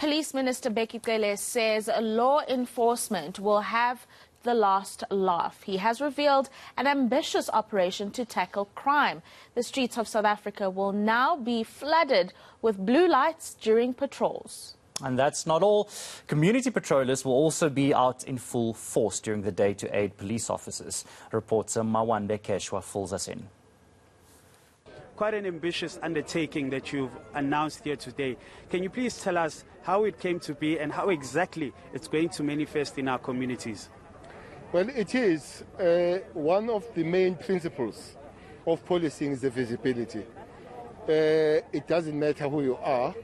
Police Minister Bheki Cele says law enforcement will have the last laugh. He has revealed an ambitious operation to tackle crime. The streets of South Africa will now be flooded with blue lights during patrols. And that's not all. Community patrollers will also be out in full force during the day to aid police officers. Reporter Mawande Kheswa fills us in. Quite an ambitious undertaking that you've announced here today. Can you please tell us how it came to be and how exactly it's going to manifest in our communities? Well, it is one of the main principles of policing is the visibility. It doesn't matter who you are.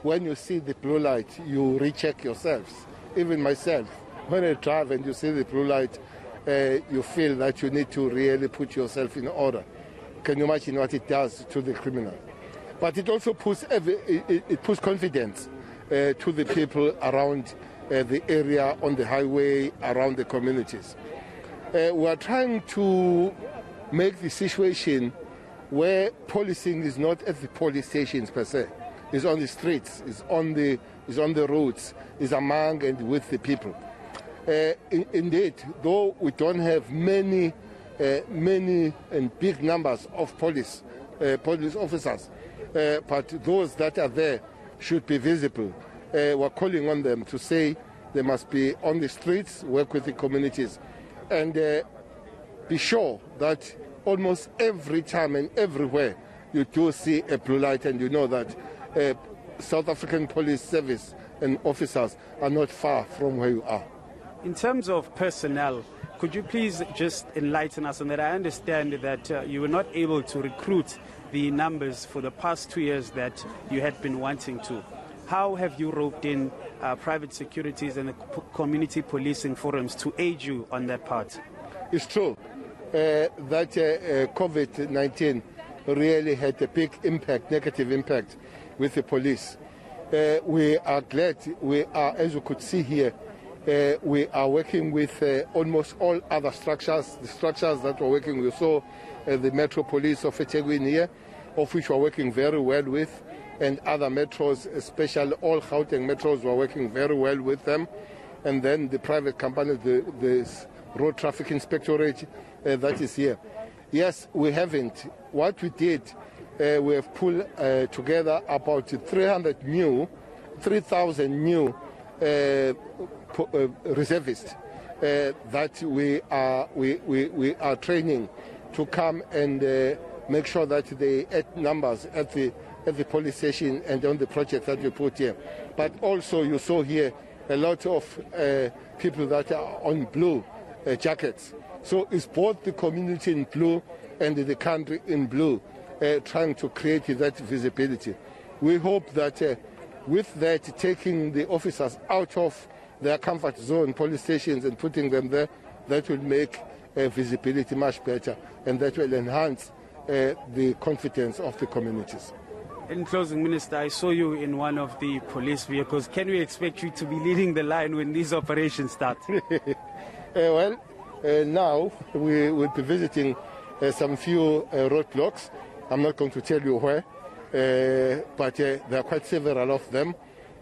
When you see the blue light, you recheck yourselves. Even myself, when I drive and you see the blue light, you feel that you need to really put yourself in order. Can you imagine what it does to the criminal? But it also puts confidence to the people around the area, on the highway, around the communities. We are trying to make the situation where policing is not at the police stations per se. It's on the streets, it's on the roads, it's among and with the people. Indeed, though we don't have many and big numbers of police officers, but those that are there should be visible. We're calling on them to say they must be on the streets, work with the communities, and be sure that almost every time and everywhere you do see a blue light, and you know that South African Police Service and officers are not far from where you are. In terms of personnel, could you please just enlighten us on that? I understand that you were not able to recruit the numbers for the past 2 years that you had been wanting to. How have you roped in private securities and the community policing forums to aid you on that part? It's true that COVID-19 really had a big impact, negative impact with the police. We are glad we are, as you could see here, we are working with almost all other structures, the structures that we're working with. So the Metro Police of eThekwini here, of which we're working very well with, and other metros, especially all Gauteng metros, we're working very well with them. And then the private company, the Road Traffic Inspectorate that is here. Yes, we haven't. What we did, we have pulled together about 3,000 new reservists that we are training to come and make sure that they add numbers at the police station and on the project that we put here. But also you saw here a lot of people that are on blue jackets. So it's both the community in blue and the country in blue, trying to create that visibility. We hope that with that, taking the officers out of their comfort zone, police stations, and putting them there, that will make visibility much better, and that will enhance the confidence of the communities. In closing, Minister, I saw you in one of the police vehicles. Can we expect you to be leading the line when these operations start? Now we will be visiting some few roadblocks. I'm not going to tell you where, but there are quite several of them.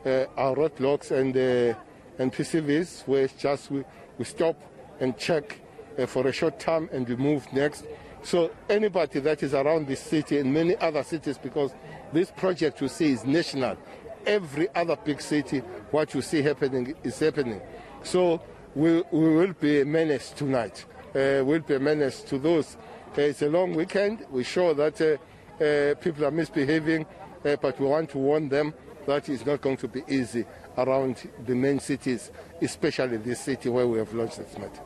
Our roadblocks and PCVs, where just we stop and check for a short time and we move next. So anybody that is around this city and many other cities, because this project you see is national. Every other big city, what you see happening is happening. So we will be a menace tonight. We'll be a menace to those. It's a long weekend. We're sure that people are misbehaving, but we want to warn them that it's not going to be easy around the main cities, especially this city where we have launched this matter.